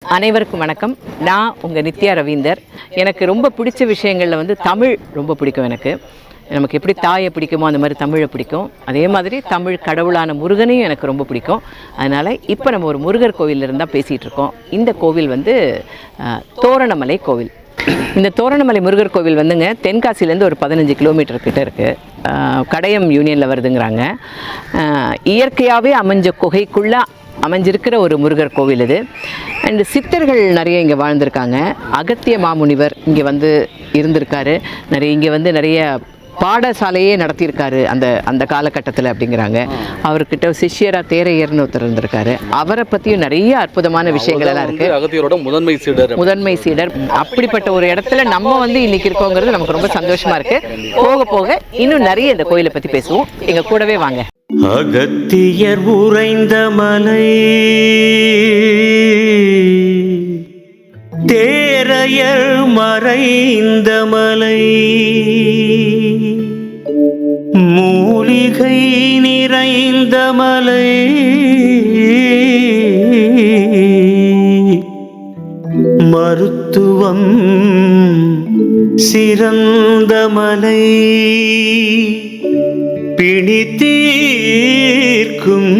அனைவருக்கும் வணக்கம். நான் உங்கள் நித்யா ரவீந்தர். எனக்கு ரொம்ப பிடிச்ச விஷயங்களில் வந்து தமிழ் ரொம்ப பிடிக்கும். நமக்கு எப்படி தாயை பிடிக்குமோ அந்த மாதிரி தமிழை பிடிக்கும். அதே மாதிரி தமிழ் கடவுளான முருகனையும் எனக்கு ரொம்ப பிடிக்கும். அதனால் இப்போ நம்ம ஒரு முருகர் கோவிலில் தான் பேசிகிட்டு இருக்கோம். இந்த கோவில் வந்து தோரணமலை கோவில். இந்த தோரணமலை முருகர் கோவில் வந்துங்க தென்காசிலேருந்து ஒரு 15 கிலோமீட்டர் கிட்ட இருக்குது. கடையம் யூனியனில் வருதுங்கிறாங்க. இயற்கையாகவே அமைஞ்ச குகைக்குள்ளே அமைஞ்சிருக்கிற ஒரு முருகர் கோவில் இது. அண்டு சித்தர்கள் நிறைய இங்கே வாழ்ந்திருக்காங்க. அகத்திய மாமுனிவர் இங்கே வந்து இருந்திருக்காரு. இங்கே வந்து நிறைய பாடசாலையே நடத்தியிருக்காரு அந்த காலகட்டத்தில் அப்படிங்கிறாங்க. அவர்கிட்ட சிஷ்யரா தேரையர்னு ஒருத்தர் இருந்திருக்காரு. அவரை பற்றியும் நிறைய அற்புதமான விஷயங்கள் எல்லாம் இருக்குது. அகத்தியரோட முதன்மை சீடர். அப்படிப்பட்ட ஒரு இடத்துல நம்ம வந்து இன்னைக்கு இருக்கோங்கிறது நமக்கு ரொம்ப சந்தோஷமா இருக்கு. போக போக இன்னும் நிறைய இந்த கோயிலை பற்றி பேசுவோம். எங்க கூடவே வாங்க. அகத்தியர் உறைந்த மலை, தேரையர் மறைந்த மலை, மூலிகை நிறைந்த மலை, மருத்துவம் சிறந்த மலை, பிணி தீர்க்கும்